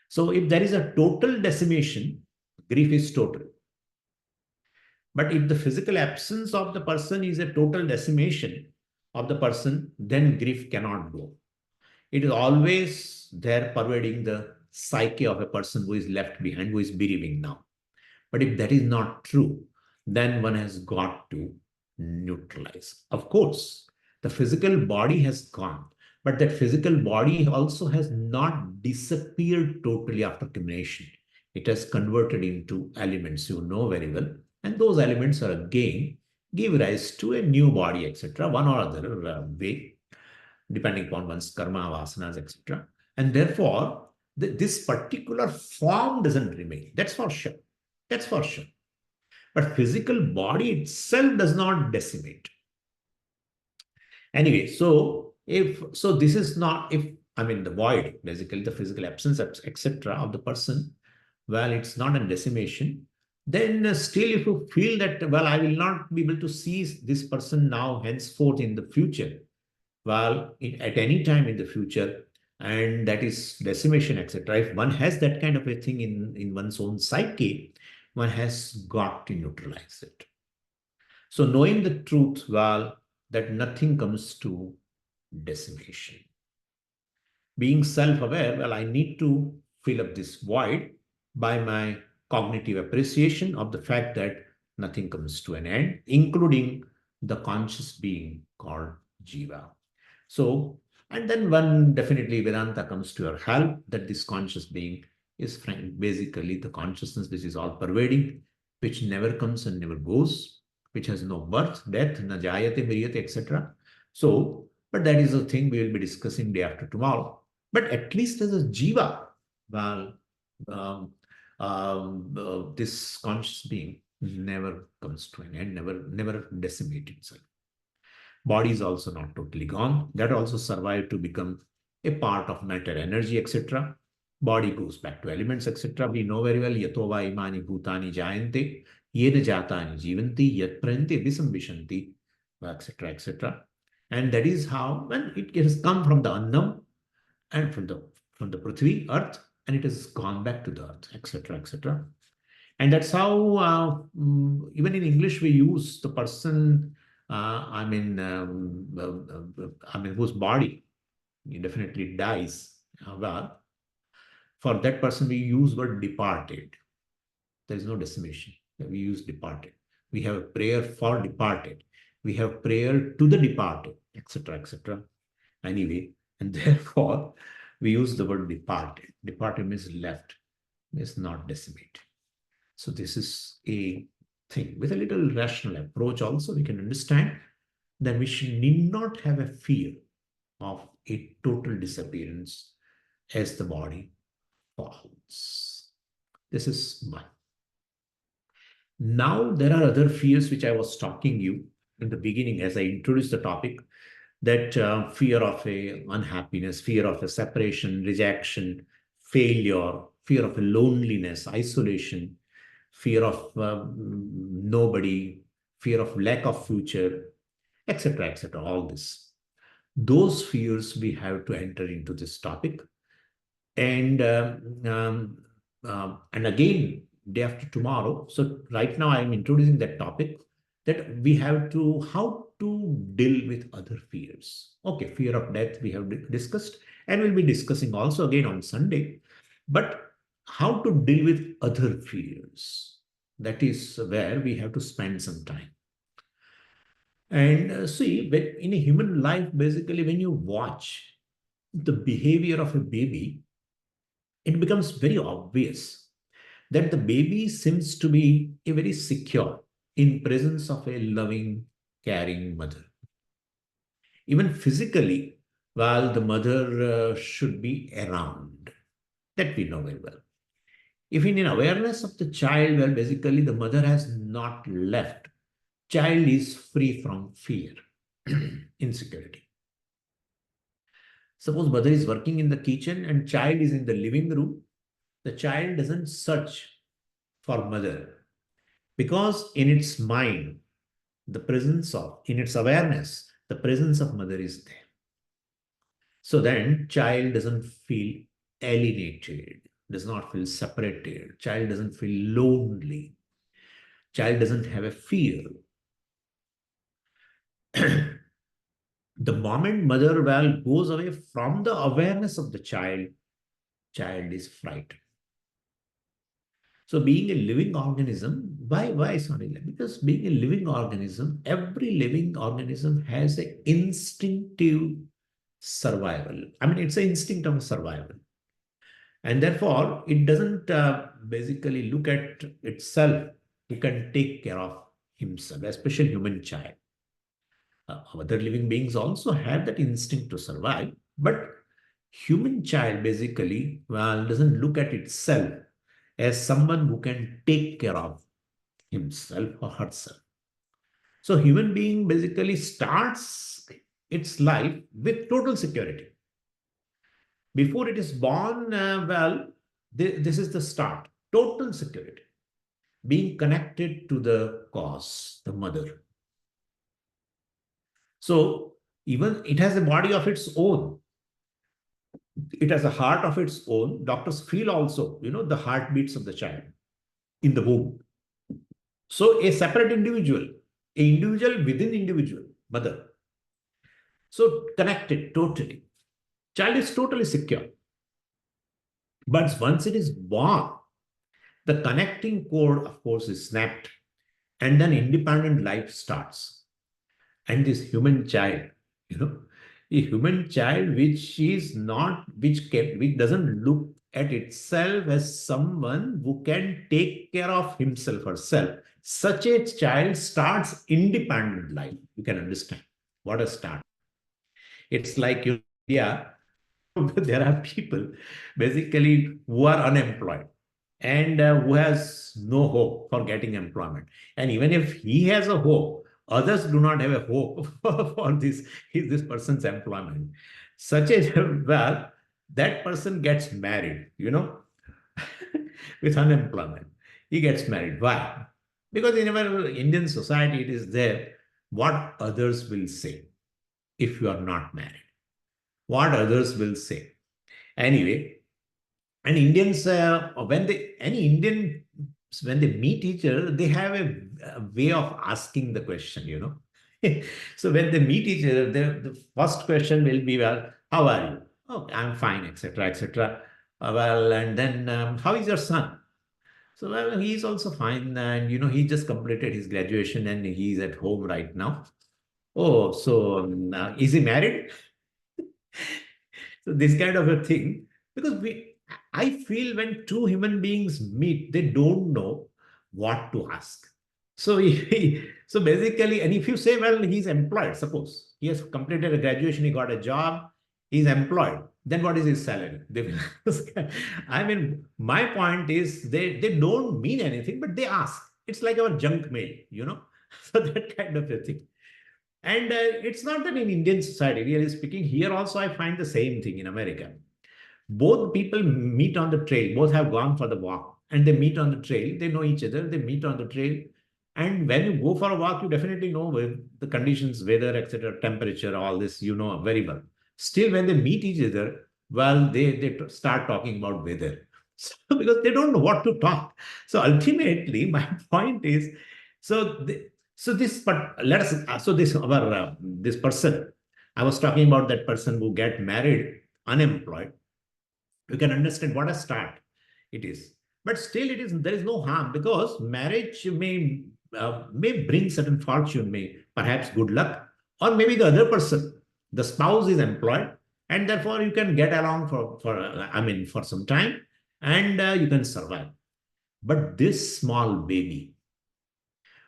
So if there is a total decimation, grief is total. But if the physical absence of the person is a total decimation of the person, then grief cannot go. It is always there pervading the psyche of a person who is left behind, who is bereaving now. But if that is not true, then one has got to neutralize. Of course, the physical body has gone, but that physical body also has not disappeared totally after cremation. It has converted into elements you know very well. And those elements are again give rise to a new body, etc., one or other way, depending upon one's karma, vasanas, etc. And therefore, this particular form doesn't remain. That's for sure. That's for sure. But physical body itself does not decimate. Anyway, so this is not, if I mean the void, basically the physical absence, etc. of the person, well, it's not a decimation. Then still, if you feel that, well, I will not be able to see this person now, henceforth in the future, well, at any time in the future, and that is decimation, etc. If one has that kind of a thing in one's own psyche, one has got to neutralize it. So knowing the truth, well, that nothing comes to decimation. Being self-aware, well, I need to fill up this void by my cognitive appreciation of the fact that nothing comes to an end, including the conscious being called Jiva. So, and then one definitely Vedanta comes to your help that this conscious being is basically the consciousness which is all pervading, which never comes and never goes, which has no birth, death, na jayate, mriyate, etc. So, but that is a thing we will be discussing day after tomorrow. But at least as a jiva, well, this conscious being never comes to an end, never decimates itself. Body is also not totally gone. That also survived to become a part of matter, energy, etc. Body goes back to elements, etc. We know very well, yatova imani bhutani jayante, yena jatani jivanti, yat prante visambishanti, etc., etc. And that is how, when it has come from the annam and from the prithvi, earth, and it has gone back to the earth, etc., etc. And that's how, even in English, we use the person, I mean, whose body definitely dies. Well, for that person, we use word departed. There is no decimation. We use departed. We have a prayer for departed. We have prayer to the departed, etc., etc. Anyway, and therefore, we use the word departed. Departed means left, means not decimate. So this is a thing. With a little rational approach also, we can understand that we need not have a fear of a total disappearance as the body falls. This is one. Now there are other fears which I was talking you in the beginning as I introduced the topic, that fear of a unhappiness, fear of a separation, rejection, failure, fear of a loneliness, isolation, fear of nobody, fear of lack of future, etc., etc., all this. Those fears we have to enter into this topic. And again, day after tomorrow. So right now I'm introducing that topic, that we have to, how to deal with other fears. Okay, fear of death we have discussed, and we'll be discussing also again on Sunday. But how to deal with other fears, that is where we have to spend some time. And see, in a human life, basically, when you watch the behavior of a baby, it becomes very obvious that the baby seems to be a very secure in presence of a loving, caring mother. Even physically, while the mother should be around, that we know very well. If in an awareness of the child, well, basically the mother has not left, child is free from fear, insecurity. Suppose mother is working in the kitchen and child is in the living room, the child doesn't search for mother because in its mind, in its awareness, the presence of mother is there. So then child doesn't feel alienated, does not feel separated, child doesn't feel lonely, child doesn't have a fear. The moment mother well goes away from the awareness of the child, child is frightened. So being a living organism, why sorry? Because being a living organism, every living organism has an instinctive survival. I mean, it's an instinct of survival. And therefore, it doesn't basically look at itself who can take care of himself, especially human child. Other living beings also have that instinct to survive, but human child basically, well, doesn't look at itself as someone who can take care of himself or herself. So human being basically starts its life with total security. Before it is born, this is the start, total security, being connected to the cause, the mother. So even it has a body of its own. It has a heart of its own. Doctors feel also, the heartbeats of the child in the womb. So a separate individual, within individual, mother. So connected totally. Child is totally secure. But once it is born, the connecting cord, of course, is snapped, and then independent life starts. And this human child, a human child which doesn't look at itself as someone who can take care of himself or herself. Such a child starts independent life. You can understand what a start. It's like India, there are people basically who are unemployed and who has no hope for getting employment. And even if he has a hope, others do not have a hope for this person's employment. Such a, well, that person gets married, with unemployment. He gets married. Why? Because in our Indian society, it is there what others will say if you are not married. What others will say. Anyway, and Indians, when they meet each other, they have a way of asking the question, So when they meet each other, the first question will be, well, how are you? Oh, I'm fine, etc., etc. Well, and then, how is your son? So, well, he's also fine. And, he just completed his graduation and he's at home right now. Oh, so is he married? So this kind of a thing, because I feel when two human beings meet, they don't know what to ask. So so basically, and if you say, well, he's employed, suppose he has completed a graduation, he got a job, he's employed, then what is his salary? They will ask. I mean, my point is they don't mean anything, but they ask. It's like our junk mail, So that kind of a thing. And it's not that in Indian society, really speaking, here also I find the same thing in America. Both people meet on the trail, both have gone for the walk, and they meet on the trail. They know each other, they meet on the trail. And when you go for a walk, you definitely know the conditions, weather, etc., temperature, all this, very well. Still, when they meet each other, well, they start talking about weather. So, because they don't know what to talk. So ultimately, my point is, so this person, I was talking about that person who get married unemployed. You can understand what a start it is. But still, there is no harm because marriage may bring certain fortune, may perhaps good luck, or maybe the other person, the spouse is employed, and therefore you can get along for some time, and you can survive. But this small baby,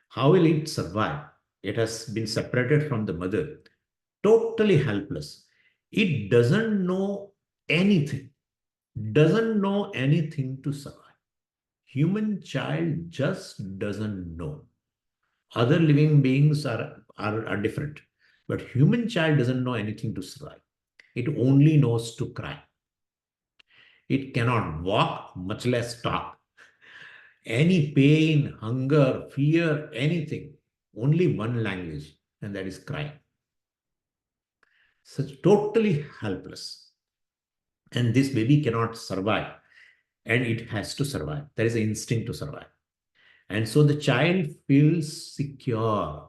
how will it survive? It has been separated from the mother, totally helpless. It doesn't know anything, doesn't know anything to survive. Human child just doesn't know. Other living beings are different, but human child doesn't know anything to survive. It only knows to cry. It cannot walk, much less talk. Any pain, hunger, fear, anything, only one language, and that is crying. Such totally helpless. And this baby cannot survive, and it has to survive. There is an instinct to survive. And so the child feels secure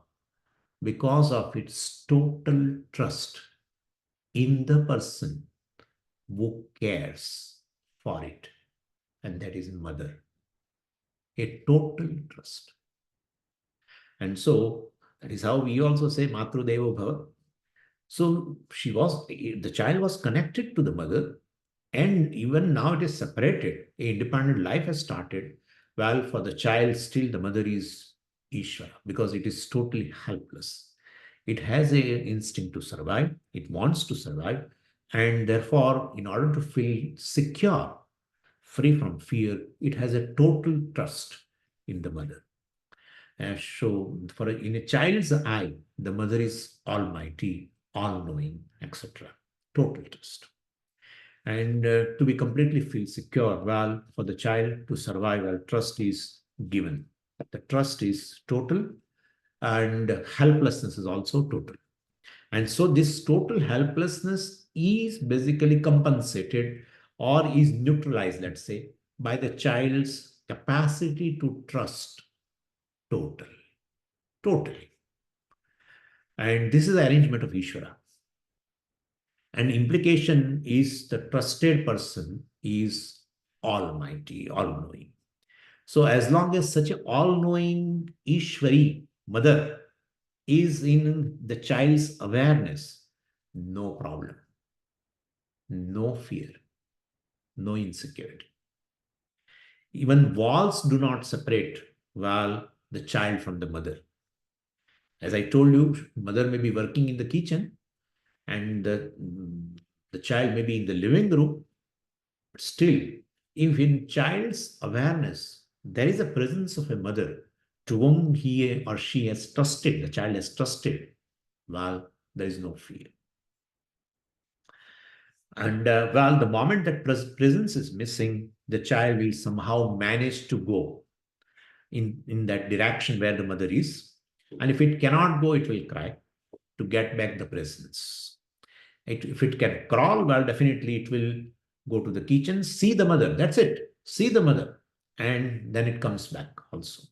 because of its total trust in the person who cares for it, and that is mother. A total trust. And so that is how we also say Matru Devo Bhava. So the child was connected to the mother, and even now it is separated. An independent life has started. Well, for the child, still the mother is Ishvara because it is totally helpless. It has an instinct to survive. It wants to survive. And therefore, in order to feel secure, free from fear, it has a total trust in the mother. So, in a child's eye, the mother is almighty, all-knowing, etc. Total trust. And to be completely feel secure, well, for the child to survive, well, trust is given. The trust is total, and helplessness is also total. And so this total helplessness is basically compensated or is neutralized, let's say, by the child's capacity to trust totally. And this is the arrangement of Ishvara. And implication is the trusted person is almighty, all-knowing. So as long as such an all-knowing Ishvari mother is in the child's awareness, no problem, no fear, no insecurity. Even walls do not separate, well, the child from the mother. As I told you, mother may be working in the kitchen and the child may be in the living room, but still, if in child's awareness, there is a presence of a mother to whom he or she has trusted, the child has trusted, well, there is no fear. And well, the moment that presence is missing, the child will somehow manage to go in that direction where the mother is. And if it cannot go, it will cry to get back the presence. If it can crawl, well, definitely it will go to the kitchen, see the mother. That's it. See the mother. And then it comes back also.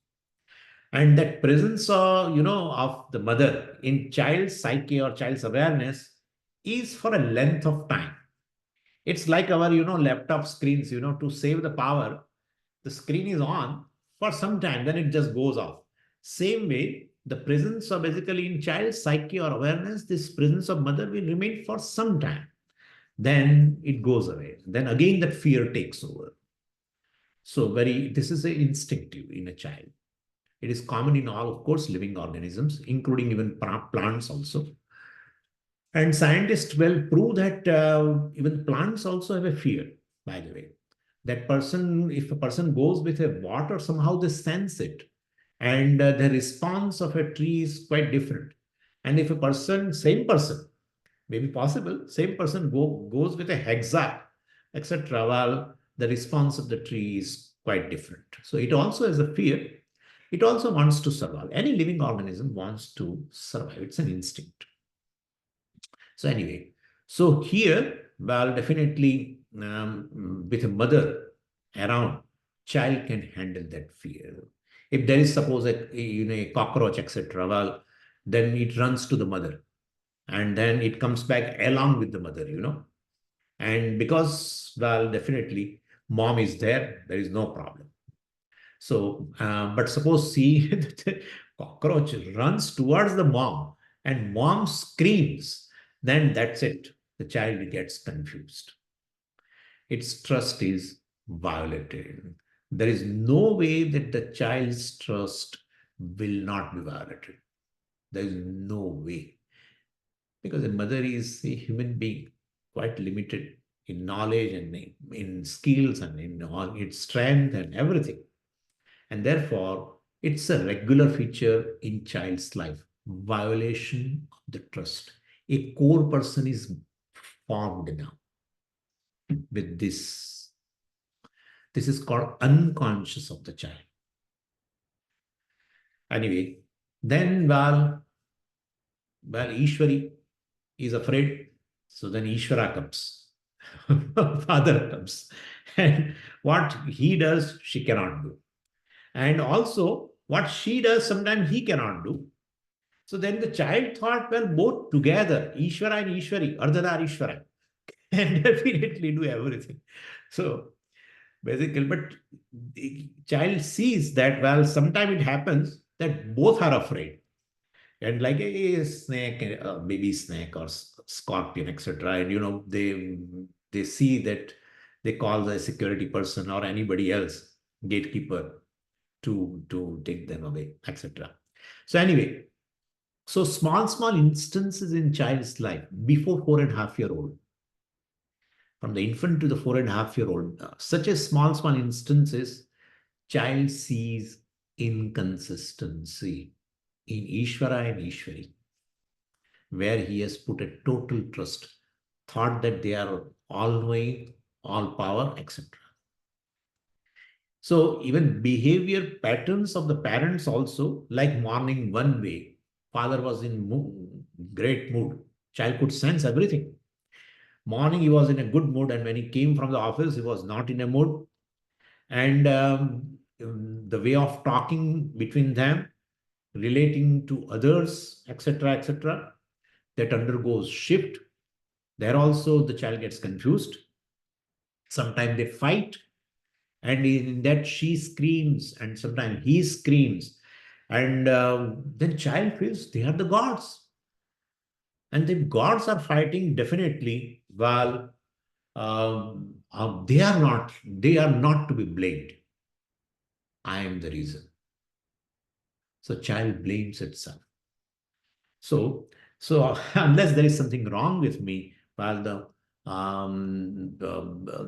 And that presence of the mother in child's psyche or child's awareness is for a length of time. It's like our, laptop screens, to save the power, the screen is on for some time, then it just goes off. Same way, the presence of basically in child's psyche or awareness, this presence of mother will remain for some time. Then it goes away. Then again that fear takes over. So this is a instinctive in a child. It is common in all, of course, living organisms, including even plants also. And scientists will prove that even plants also have a fear, by the way. That person, if a person goes with a water, somehow they sense it. And the response of a tree is quite different. And if same person, maybe possible, same person goes with a hexa, etc., well, the response of the tree is quite different. So it also has a fear. It also wants to survive. Any living organism wants to survive. It's an instinct. So anyway, so here, well, definitely with a mother around, child can handle that fear. If there is suppose a cockroach, etc., well, then it runs to the mother, and then it comes back along with the mother, and because, well, definitely mom is there is no problem. So, but suppose see the cockroach runs towards the mom and mom screams, then that's it. The child gets confused. Its trust is violated. there is no way that the child's trust will not be violated. There is no way. Because a mother is a human being, quite limited in knowledge and in skills and in all its strength and everything. And therefore, it's a regular feature in child's life, violation of the trust. A core person is formed now with this. This is called unconscious of the child. Anyway, then Ishwari is afraid, so then Ishvara comes. Father comes. And what he does, she cannot do. And also, what she does, sometimes he cannot do. So then the child thought, well, both together, Ishvara and Ishwari, Ardhadar Ishvara, can definitely do everything. So basically, but the child sees that, well, sometimes it happens that both are afraid. And like a snake, a baby snake or scorpion, etc. And they see that they call the security person or anybody else, gatekeeper, to take them away, etc. So anyway, so small instances in child's life before 4.5-year-old, from the infant to the 4.5-year-old, such as small instances, child sees inconsistency in Ishvara and Ishwari, where he has put a total trust, thought that they are all knowing, all power, etc. So even behavior patterns of the parents also, like morning one way, father was in great mood, child could sense everything. Morning he was in a good mood, and when he came from the office, he was not in a mood. And the way of talking between them, relating to others, etc., that undergoes shift. There also the child gets confused. Sometimes they fight, and in that she screams, and sometimes he screams, and then child feels they are the gods, and the gods are fighting definitely. While they are not. They are not to be blamed. I am the reason. So child blames itself. So unless there is something wrong with me, well,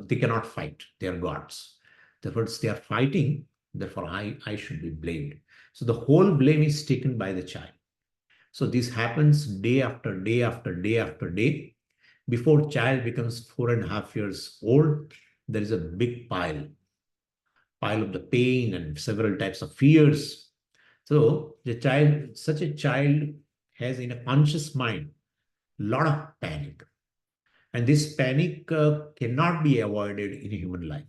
they cannot fight. They are gods. Therefore, they are fighting. Therefore, I should be blamed. So the whole blame is taken by the child. So this happens day after day after day after day. Before child becomes 4.5 years old, there is a big pile of the pain and several types of fears. So such a child has in a conscious mind a lot of panic. And this panic cannot be avoided in a human life.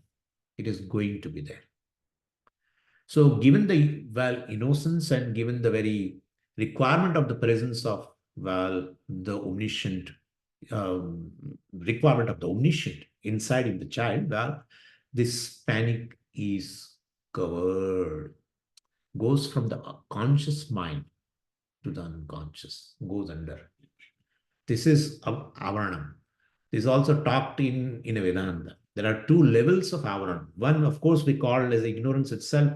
It is going to be there. So given the innocence, and given the very requirement of the presence of the omniscient, requirement of the omniscient inside in the child, this panic is covered, goes from the conscious mind to the unconscious, goes under. This is avaranam. This is also talked in a Vedanta. There are two levels of avaranam. One, of course, we call as ignorance itself.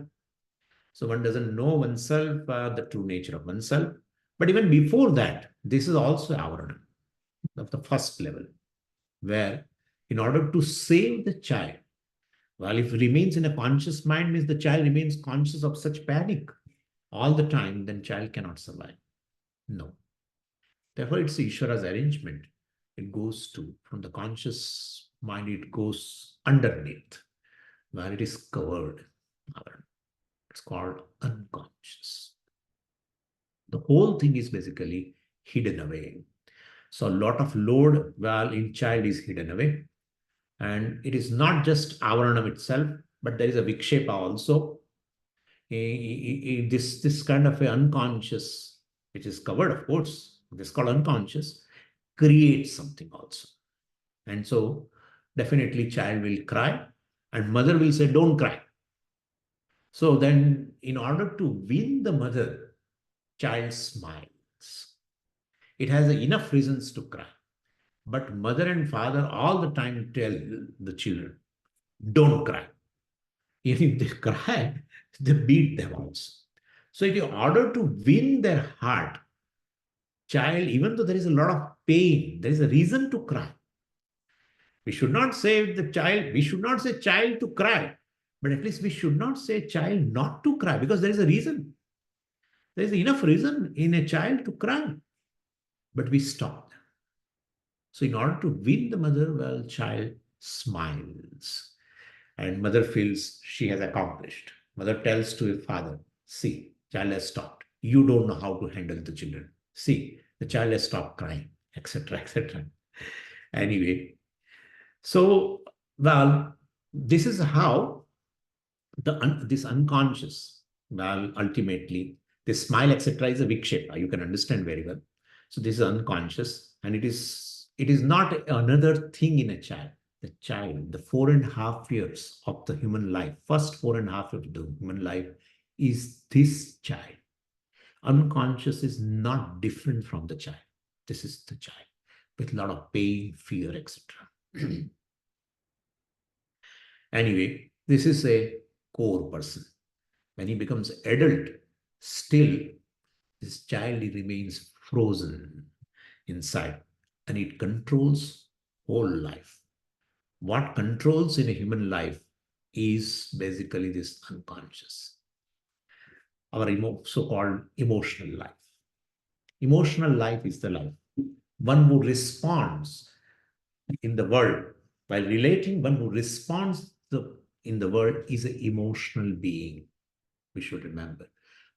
So one doesn't know oneself, the true nature of oneself. But even before that, this is also avaranam of the first level, where in order to save the child, well, if it remains in a conscious mind, means the child remains conscious of such panic all the time, then child cannot survive. No. Therefore, it's Ishvara's arrangement. It goes from the conscious mind, it goes underneath, where it is covered. It's called unconscious. The whole thing is basically hidden away. So a lot of load, in child is hidden away. And it is not just avaranam itself, but there is a vikshepa also. This kind of a unconscious, which is covered, of course, this is called unconscious, creates something also. And so definitely child will cry, and mother will say, don't cry. So then in order to win the mother, child smiles. It has enough reasons to cry. But mother and father all the time tell the children, don't cry. Even if they cry, they beat them also. So in order to win their heart, child, even though there is a lot of pain, there is a reason to cry. We should not say the child, we should not say child to cry, but at least we should not say child not to cry, because there is a reason. There is enough reason in a child to cry, but we stop. So in order to win the mother, well, child smiles and mother feels she has accomplished. Mother tells to her father, see, child has stopped. You don't know how to handle the children. See, the child has stopped crying, etc., etc. Anyway, so, well, this is how this unconscious, well, ultimately, this smile, etc., is a vikshepa. You can understand very well. So this is unconscious, and it is not another thing in a child. The child, the 4.5 years of the human life, first 4.5 years of the human life is this child. Unconscious is not different from the child. This is the child with a lot of pain, fear, etc. Anyway, this is a core person. When he becomes adult, still this child remains frozen inside, and it controls whole life. What controls in a human life is basically this unconscious, our so-called emotional life. Emotional life is the life. One who responds in the world, while relating, one who responds in the world is an emotional being. We should remember.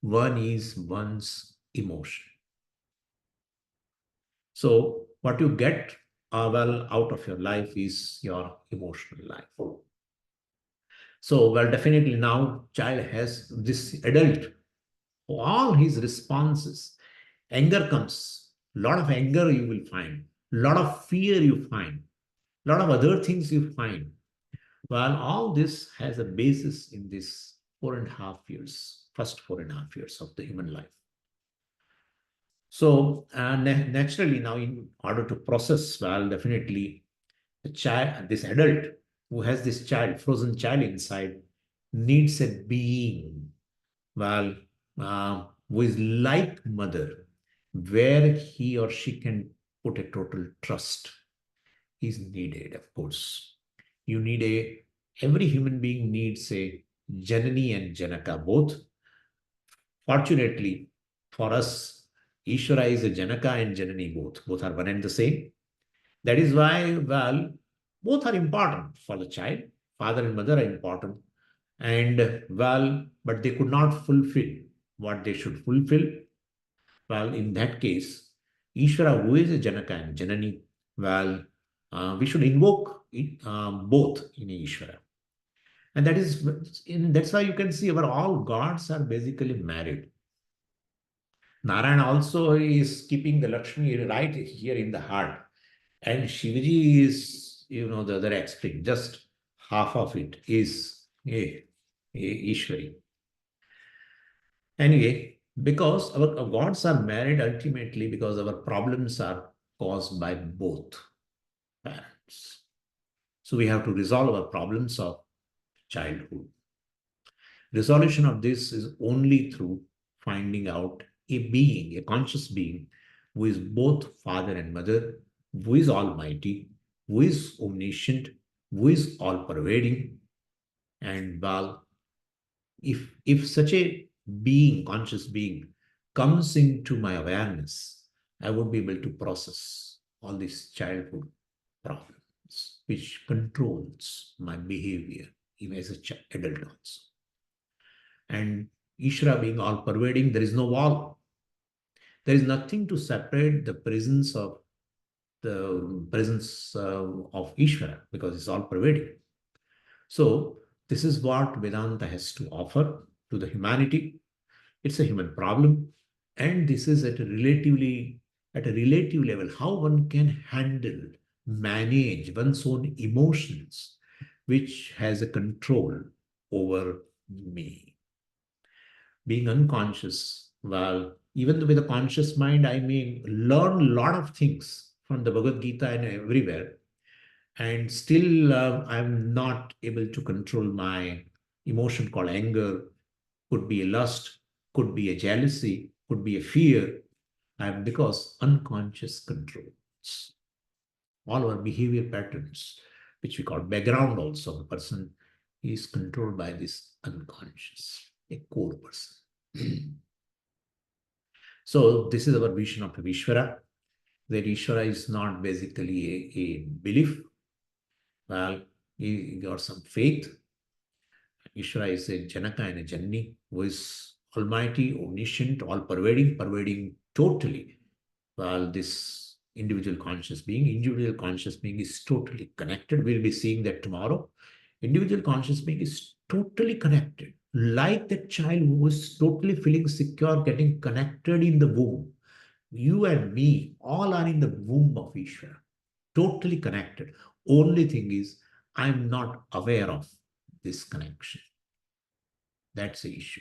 One is one's emotion. So what you get well out of your life is your emotional life. So, well, definitely now child has this adult, all his responses, anger comes, a lot of anger you will find, a lot of fear you find, a lot of other things you find. Well, all this has a basis in this 4.5 years, first 4.5 years of the human life. So naturally now, in order to process, well, definitely the child, this adult who has this child, frozen child inside, needs a being, well, who is like mother, where he or she can put a total trust is needed, of course. You need every human being needs a Janani and Janaka, both. Fortunately for us, Ishvara is a Janaka and Janani both. Both are one and the same. That is why, well, both are important for the child. Father and mother are important. And, well, but they could not fulfill what they should fulfill. Well, in that case, Ishvara, who is a Janaka and Janani, well, we should invoke it, both in Ishvara. And that's why you can see our all gods are basically married. Narayana also is keeping the Lakshmi right here in the heart. And Shivaji is, the other extreme. Just half of it is Ishwari. Anyway, because our gods are married ultimately because our problems are caused by both parents. So we have to resolve our problems of childhood. Resolution of this is only through finding out a being, a conscious being, who is both father and mother, who is almighty, who is omniscient, who is all-pervading. And well, if such a being, conscious being, comes into my awareness, I would be able to process all these childhood problems, which controls my behavior, even as an adult also. And Ishvara being all-pervading, there is no wall. There is nothing to separate the presence of Ishvara, because it's all-pervading. So this is what Vedanta has to offer to the humanity. It's a human problem, and this is at a relative level, how one can handle, manage one's own emotions, which has a control over me. Being unconscious, well, even with a conscious mind, I may learn a lot of things from the Bhagavad Gita and everywhere, and still I'm not able to control my emotion called anger, could be a lust, could be a jealousy, could be a fear, and because unconscious controls all our behavior patterns, which we call background also, the person is controlled by this unconscious, a core person. So this is our vision of Ishvara, that Ishvara is not basically a belief. Well, you got some faith. Ishvara is a Janaka and a Janni, who is almighty, omniscient, all-pervading, pervading totally. Well, this individual conscious being is totally connected. We'll be seeing that tomorrow. Individual conscious being is totally connected. Like that child who was totally feeling secure, getting connected in the womb. You and me, all are in the womb of Ishvara, totally connected. Only thing is, I'm not aware of this connection. That's the issue.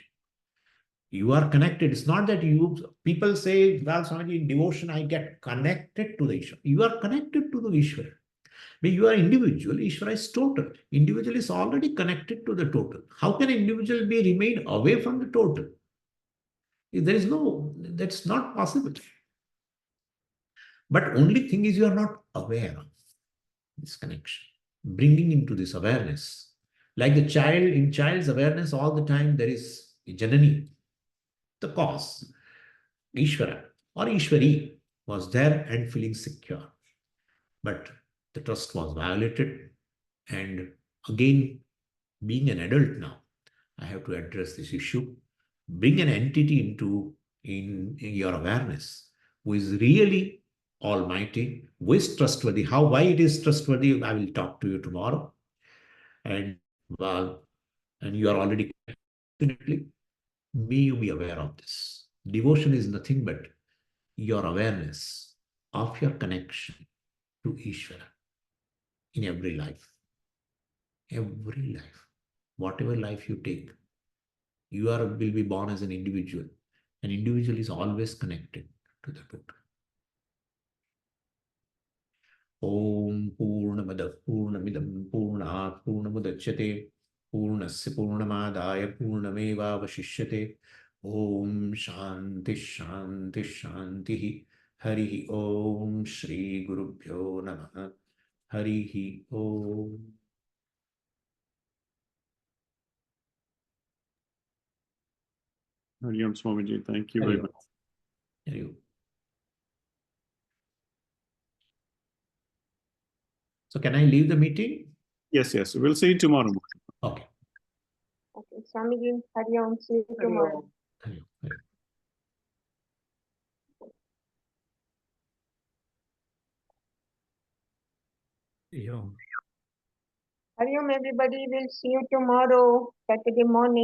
You are connected. It's not that people say, well, Swamiji, in devotion, I get connected to the Ishvara. You are connected to the Ishvara. But you are individual, Ishvara is total. Individual is already connected to the total. How can an individual be remain away from the total? There is no, that's not possible. But only thing is you are not aware of this connection. Bringing into this awareness. Like the child, in child's awareness, all the time there is a Janani, the cause. Ishvara or Ishvari was there and feeling secure. But the trust was violated. And again, being an adult now, I have to address this issue. Bring an entity into in your awareness who is really almighty, who is trustworthy. Why it is trustworthy, I will talk to you tomorrow. And well, and you are already definitely, may you be aware of this. Devotion is nothing but your awareness of your connection to Ishvara in every life. Every life. Whatever life you take, you will be born as an individual. An individual is always connected to the total. Om Purnamada Purnamidam Purnat Purnamudachyate Purnasya Purnamadaya Purnameva Vashishyate Om Shanti Shanti Shanti Harihi Om Shri Gurubhyo Namaha Harihi Om. Hari Om Swamiji, thank you very much. Hari Om. So can I leave the meeting? Yes, we'll see you tomorrow. Okay. Okay, Swamiji, Hari Om, see you tomorrow. Hari Om. Hari Om. Hari Om. Hari Om, everybody. We'll see you tomorrow, Saturday morning.